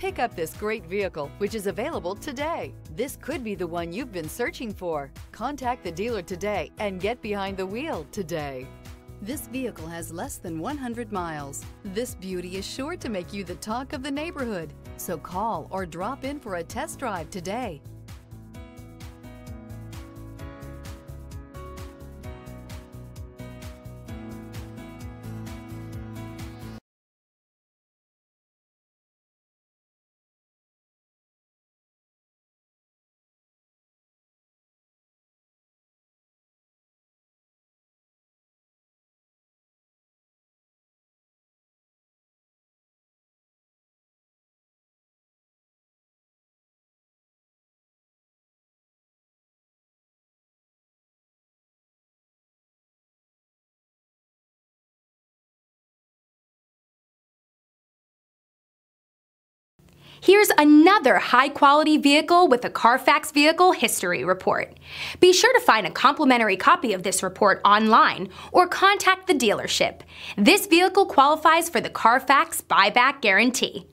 Pick up this great vehicle, which is available today. This could be the one you've been searching for. Contact the dealer today and get behind the wheel today. This vehicle has less than 100 miles. This beauty is sure to make you the talk of the neighborhood. So call or drop in for a test drive today. Here's another high-quality vehicle with a Carfax Vehicle History Report. Be sure to find a complimentary copy of this report online or contact the dealership. This vehicle qualifies for the Carfax Buyback Guarantee.